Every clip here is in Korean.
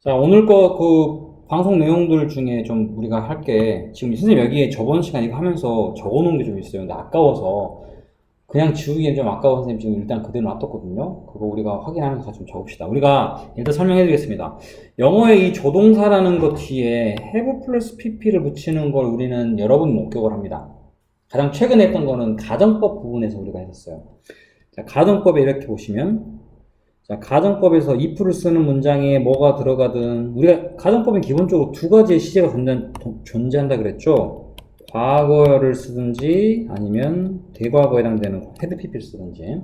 자, 오늘 거 방송 내용들 중에 좀 우리가 할 게, 지금 선생님 여기에 저번 시간 이거 하면서 적어 놓은 게 좀 있어요. 근데 아까워서, 그냥 지우기엔 좀 아까워서 선생님 지금 일단 그대로 놔뒀거든요. 그거 우리가 확인하면서 같이 좀 적읍시다. 우리가 일단 설명해 드리겠습니다. 영어의 이 조동사라는 것 뒤에 have 플러스 pp를 붙이는 걸 우리는 여러 번 목격을 합니다. 가장 최근에 했던 거는 가정법 부분에서 우리가 했었어요. 자, 가정법에 이렇게 보시면, 자, 가정법에서 if를 쓰는 문장에 뭐가 들어가든, 우리가 가정법은 기본적으로 두 가지의 시제가 존재한다 그랬죠? 과거를 쓰든지 아니면 대과거에 해당되는 had pp를 쓰든지.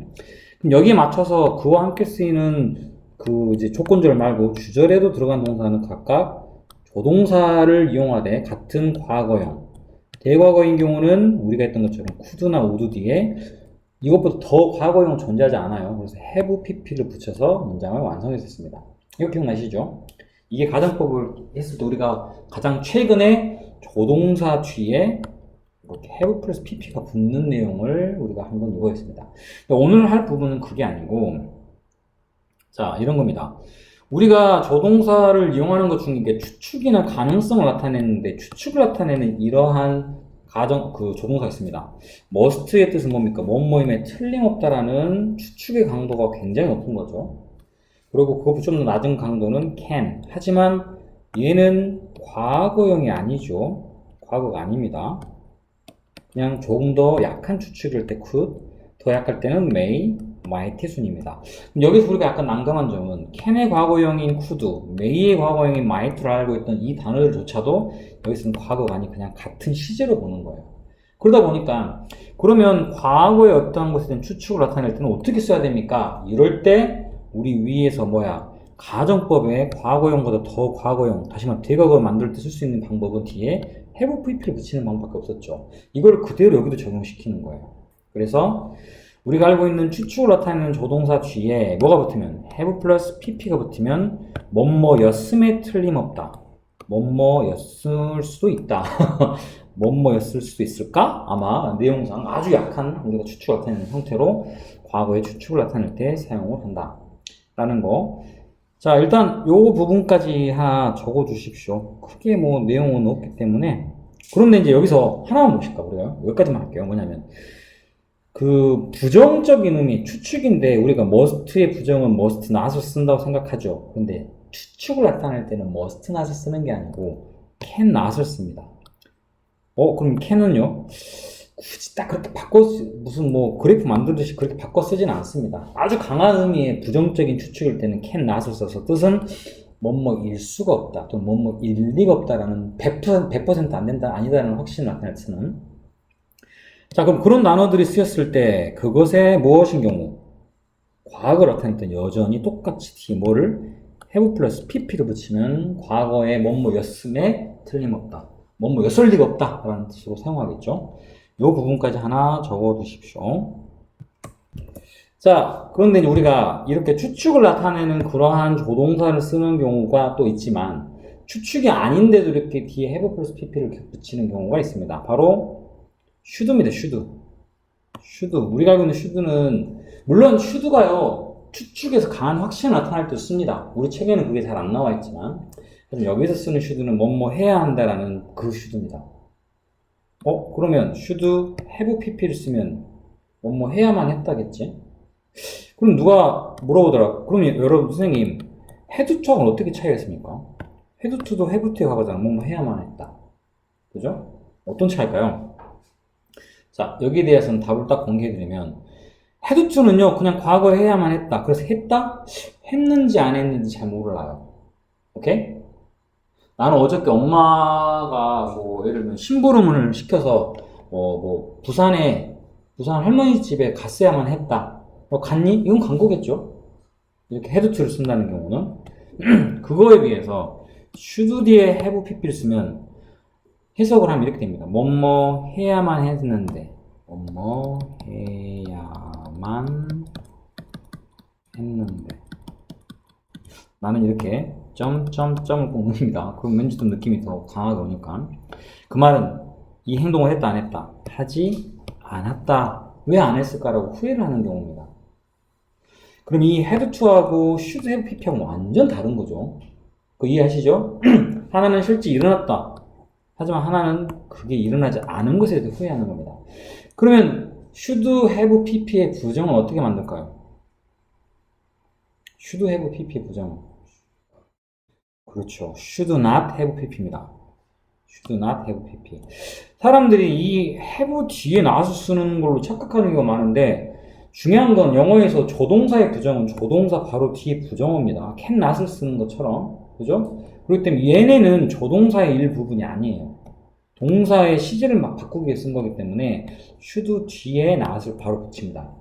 그럼 여기에 맞춰서 그와 함께 쓰이는 그 이제 조건절 말고 주절에도 들어간 동사는 각각 조동사를 이용하되 같은 과거형. 대과거인 경우는 우리가 했던 것처럼 could나 would 뒤에 이것보다 더 과거형은 존재하지 않아요. 그래서 have pp를 붙여서 문장을 완성했었습니다. 이거 기억나시죠? 이게 가정법을 했을 때 우리가 가장 최근에 조동사 뒤에 이렇게 have 플러스 pp가 붙는 내용을 우리가 한번 이거였습니다. 오늘 할 부분은 그게 아니고, 자, 이런 겁니다. 우리가 조동사를 이용하는 것 중에 이게 추측이나 가능성을 나타내는데, 추측을 나타내는 이러한 조동사가 있습니다. must의 뜻은 뭡니까? 뭐뭐임에 틀림없다라는 추측의 강도가 굉장히 높은 거죠. 그리고 그것보다 좀 더 낮은 강도는 can. 하지만 얘는 과거형이 아니죠. 과거가 아닙니다. 그냥 조금 더 약한 추측일 때 could, 더 약할 때는 may, might 순입니다. 여기서 우리가 약간 난감한 점은 can의 과거형인 could, may의 과거형인 might를 알고 있던 이 단어들조차도 여기서는 과거가 아니 그냥 같은 시제로 보는 거예요. 그러다 보니까 그러면 과거의 어떠한 것에 대한 추측을 나타낼 때는 어떻게 써야 됩니까? 이럴 때 우리 위에서 가정법에 과거형보다 더 과거형, 다시 말해 대과거 만들 때 쓸 수 있는 방법은 뒤에 have pp를 붙이는 방법밖에 없었죠. 이걸 그대로 여기도 적용시키는 거예요. 그래서 우리가 알고 있는 추측을 나타내는 조동사 뒤에 뭐가 붙으면 have 플러스 pp가 붙으면 뭐뭐였음에 틀림없다. 뭐뭐였을 수도 있다. 뭐뭐였을 수도 있을까? 아마 내용상 아주 약한 우리가 추측을 나타내는 형태로 과거의 추측을 나타낼 때 사용을 한다. 라는 거. 자, 일단 요 부분까지 하나 적어 주십시오. 크게 내용은 없기 때문에. 그런데 이제 여기서 하나만 보실까, 우리가? 여기까지만 할게요. 뭐냐면, 그 부정적인 의미, 추측인데 우리가 must의 부정은 must not을 쓴다고 생각하죠. 근데 추측을 나타낼 때는 must not을 쓰는 게 아니고 can not을 씁니다. 그럼 can은요? 굳이 딱 그렇게 무슨 그래프 만들듯이 그렇게 바꿔 쓰지는 않습니다. 아주 강한 의미의 부정적인 추측일 때는 can not을 써서 뜻은 뭐뭐일 수가 없다, 또는 뭐뭐일 리가 없다라는 100% 안 된다, 아니다라는 확신을 나타낼 때는. 자, 그럼 그런 단어들이 쓰였을 때 그것의 무엇인 경우? 과거를 나타낼 때 여전히 똑같이 뒤에 뭐를 have 플러스 pp를 붙이는 과거의 뭐뭐였음에 틀림없다. 뭐뭐였을 리가 없다 라는 뜻으로 사용하겠죠. 이 부분까지 하나 적어 두십시오. 자, 그런데 우리가 이렇게 추측을 나타내는 그러한 조동사를 쓰는 경우가 또 있지만 추측이 아닌데도 이렇게 뒤에 have 플러스 pp를 붙이는 경우가 있습니다. 바로 should입니다. should. 우리가 알고 있는 should는 물론 should가요 추측에서 강한 확신을 나타낼 때 씁니다. 우리 책에는 그게 잘 안 나와 있지만 여기서 쓰는 should는 뭐뭐 해야 한다라는 그 should입니다. 그러면 should have pp를 쓰면 뭐뭐 해야만 했다겠지? 그럼 누가 물어보더라. 그러면 여러분 선생님 had to하고는 어떻게 차이가 있습니까? had to도 have to에 가보잖아. 뭐뭐 해야만 했다. 그죠? 어떤 차이일까요? 자, 여기에 대해서는 답을 딱 공개해드리면 had to는요 그냥 과거에 해야만 했다. 그래서 했다? 했는지 안 했는지 잘 몰라요. 오케이? 나는 어저께 엄마가 예를 들면 심부름을 시켜서 부산 할머니 집에 갔어야만 했다. 갔니? 이건 간 거겠죠? 이렇게 had to를 쓴다는 경우는 그거에 비해서 should 뒤에 have pp를 쓰면 해석을 하면 이렇게 됩니다. 뭐뭐 해야만 했는데 뭐뭐 해야만 했는데 나는 이렇게 점점점을 꼭 넣습니다. 그럼 왠지 좀 느낌이 더 강하게 오니까 그 말은 이 행동을 했다 안 했다 하지 않았다 왜 안 했을까라고 후회를 하는 경우입니다. 그럼 이 had to하고 should have pp하고 완전 다른 거죠. 그 이해하시죠? 하나는 실제 일어났다. 하지만 하나는 그게 일어나지 않은 것에 대해 후회하는 겁니다. 그러면 should have pp의 부정은 어떻게 만들까요? should have pp의 부정은 그렇죠. should not have pp입니다. should not have pp. 사람들이 이 have 뒤에 나와서 쓰는 걸로 착각하는 경우가 많은데 중요한 건 영어에서 조동사의 부정은 조동사 바로 뒤에 부정어입니다. can not을 쓰는 것처럼. 그죠? 그렇기 때문에 얘네는 조동사의 일부분이 아니에요. 동사의 시제를 막 바꾸기 위해 쓴 거기 때문에 should 뒤에 not을 바로 붙입니다.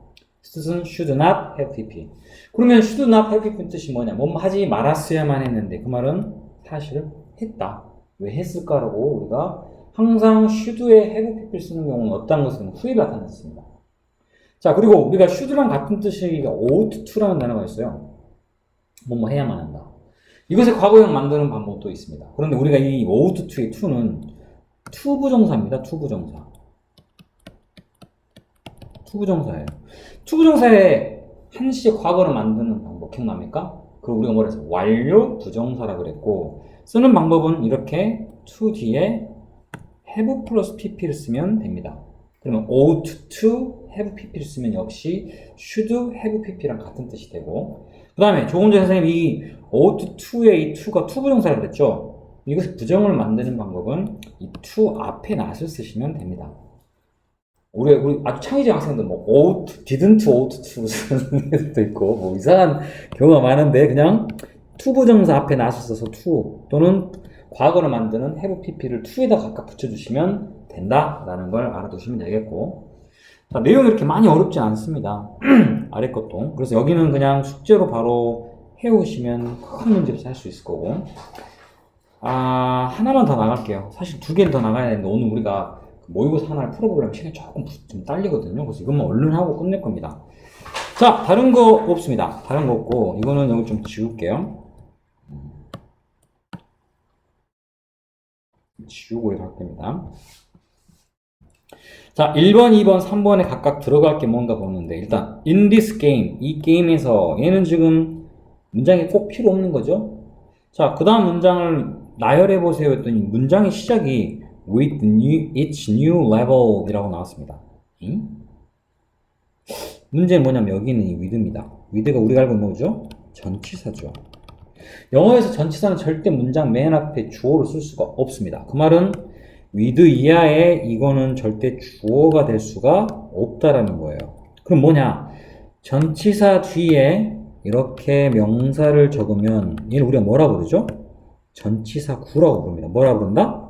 뜻은 should not have pp. 그러면 should not have pp의 뜻이 뭐냐? 뭐 하지 말았어야만 했는데 그 말은 사실 했다. 왜 했을까라고 우리가 항상 should에 have pp를 쓰는 경우는 어떤 것은 후회를 나타냈습니다. 자, 그리고 우리가 should랑 같은 뜻이 ought to라는 단어가 있어요. 뭐뭐 해야만 한다. 이것의 과거형 만드는 방법도 있습니다. 그런데 우리가 이 ought to의 to는 투부정사입니다. 투부정사. 투부정사예요. 투부정사의 한시의 과거를 만드는 방법 기억납니까? 그리고 우리가 뭐라 했어? 완료 부정사라고 그랬고 쓰는 방법은 이렇게 to 뒤에 have 플러스 pp를 쓰면 됩니다. 그러면 ought to have pp를 쓰면 역시 should have pp랑 같은 뜻이 되고 그 다음에 조금 전에 선생님이 이 ought to의 이 to가 투부정사라고 그랬죠? 이것의 부정을 만드는 방법은 이 to 앞에 not을 쓰시면 됩니다. 우리 아주 창의적 학생들 뭐 ought, didn't ought to 쓰는 애들도 있고 뭐 이상한 경우가 많은데 그냥 to 부정사 앞에 not을 써서 to 또는 과거를 만드는 have pp를 to에다 각각 붙여주시면 된다라는 걸 알아두시면 되겠고 자, 내용이 이렇게 많이 어렵지 않습니다. 아래 것도. 그래서 여기는 그냥 숙제로 바로 해오시면 큰 문제 없이 할 수 있을 거고 하나만 더 나갈게요. 사실 두 개는 더 나가야 되는데 오늘 우리가 모의고사 하나를 풀어보려면 시간이 조금 좀 딸리거든요. 그래서 이것만 얼른 하고 끝낼 겁니다. 자, 다른 거 없습니다. 다른 거 없고 이거는 여기 좀 지울게요. 지우고 이렇게 할 겁니다. 자, 1번, 2번, 3번에 각각 들어갈 게 뭔가 보는데 일단 in this game, 이 게임에서 얘는 지금 문장이 꼭 필요 없는 거죠. 자, 그 다음 문장을 나열해 보세요 했더니 문장의 시작이 with each new level 이라고 나왔습니다. 문제는 뭐냐면 여기 있는 이 with입니다. with가 우리가 알고 있는 뭐죠? 전치사죠. 영어에서 전치사는 절대 문장 맨 앞에 주어로 쓸 수가 없습니다. 그 말은 with 이하에 이거는 절대 주어가 될 수가 없다라는 거예요. 그럼 뭐냐? 전치사 뒤에 이렇게 명사를 적으면 얘를 우리가 뭐라고 부르죠? 전치사 구라고 부릅니다. 뭐라고 부른다?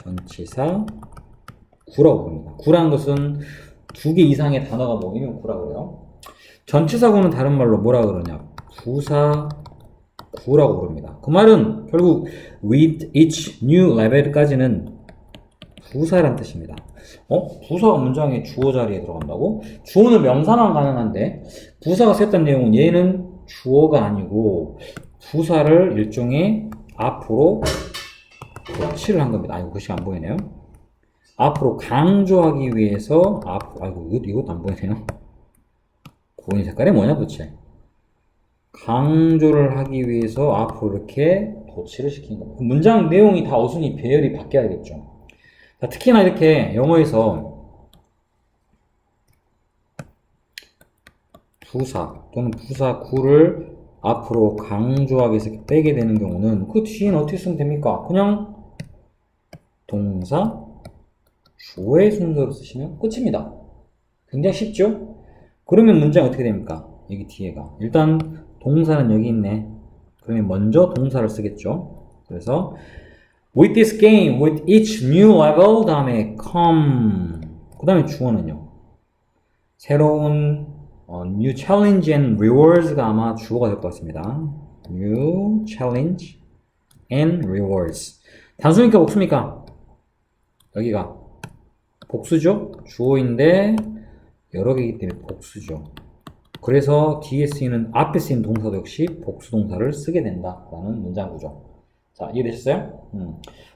전치사 구라고 부릅니다. 구라는 것은 두 개 이상의 단어가 모이면 구라고 그래요. 전치사 구는 다른 말로 뭐라고 그러냐? 부사 구라고 부릅니다. 그 말은 결국 with each new level까지는 부사란 뜻입니다. 부사가 문장의 주어 자리에 들어간다고? 주어는 명사만 가능한데 부사가 셌다는 내용은 얘는 주어가 아니고 부사를 일종의 앞으로 덧칠을 한 겁니다. 아이고 글씨가 안 보이네요. 앞으로 강조하기 위해서 아이고 이것도 안 보이네요. 보이는 색깔이 뭐냐 도대체? 강조를 하기 위해서 앞으로 이렇게 덧칠을 시킨 겁니다. 문장 내용이 다 어순이 배열이 바뀌어야겠죠. 자, 특히나 이렇게 영어에서 부사 또는 부사 구를 앞으로 강조하기 위해서 이렇게 빼게 되는 경우는 그 뒤에는 어떻게 쓰면 됩니까? 그냥 동사 주어의 순서로 쓰시면 끝입니다. 굉장히 쉽죠? 그러면 문장이 어떻게 됩니까? 여기 뒤에가 일단 동사는 여기 있네. 그러면 먼저 동사를 쓰겠죠. 그래서 with this game, with each new level 다음에 come 그 다음에 주어는요. 새로운 new challenge and rewards가 아마 주어가 될 것 같습니다. new challenge and rewards 단수입니까 복수입니까? 여기가 복수죠? 주어인데 여러 개이기 때문에 복수죠. 그래서 뒤에 쓰이는 앞에 쓰이는 동사도 역시 복수 동사를 쓰게 된다라는 문장 구조. 자, 이해되셨어요?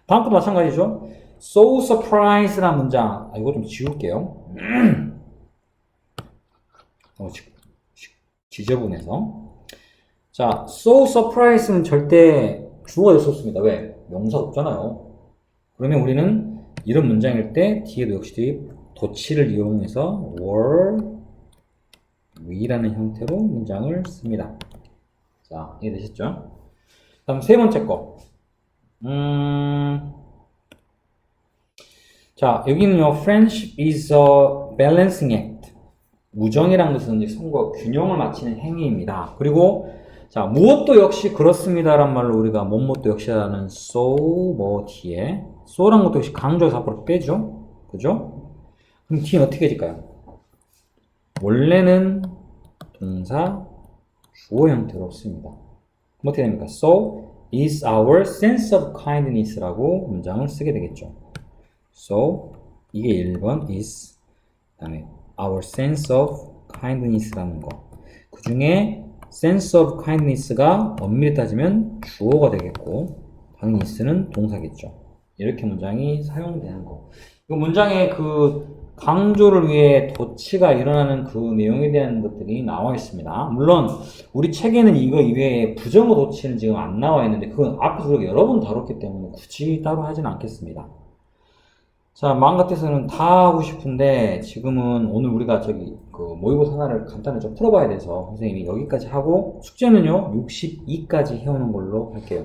다음 것도 마찬가지죠. So surprised라는 문장. 이거 좀 지울게요. 지저분해서. 자, so surprised는 절대 주어가 될 수 없습니다. 왜? 명사가 없잖아요. 그러면 우리는 이런 문장일 때 뒤에도 역시 도치를 이용해서 were, we라는 형태로 문장을 씁니다. 자, 이해되셨죠? 다음 세 번째 거. 자, 여기는요, friendship is a balancing act. 우정이란 것은 이제 서로가 균형을 맞추는 행위입니다. 그리고, 자, 무엇도 역시 그렇습니다란 말로 우리가 뭐뭐도 역시라는 so, 뭐 뒤에, so란 것도 역시 강조해서 앞으로 빼죠. 그죠? 그럼 뒤는 어떻게 해질까요? 원래는 동사, 주어 형태로 씁니다. 그럼 어떻게 됩니까? So, is our sense of kindness라고 문장을 쓰게 되겠죠. So, 이게 1번 is, 그 다음에 our sense of kindness라는 거. 그 중에 sense of kindness가 엄밀히 따지면 주어가 되겠고, kindness는 동사겠죠. 이렇게 문장이 사용되는 거. 이 문장의 그 강조를 위해 도치가 일어나는 그 내용에 대한 것들이 나와 있습니다. 물론 우리 책에는 이거 이외에 부정어 도치는 지금 안 나와 있는데 그건 앞에서 우리가 여러 번 다뤘기 때문에 굳이 따로 하지는 않겠습니다. 자, 마음 같아서는 다 하고 싶은데 지금은 오늘 우리가 그 모의고사 하나를 간단히 좀 풀어봐야 돼서 선생님이 여기까지 하고 숙제는요 62까지 해오는 걸로 할게요.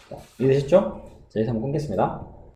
자, 이해되셨죠? 자, 여기서 한번 끊겠습니다.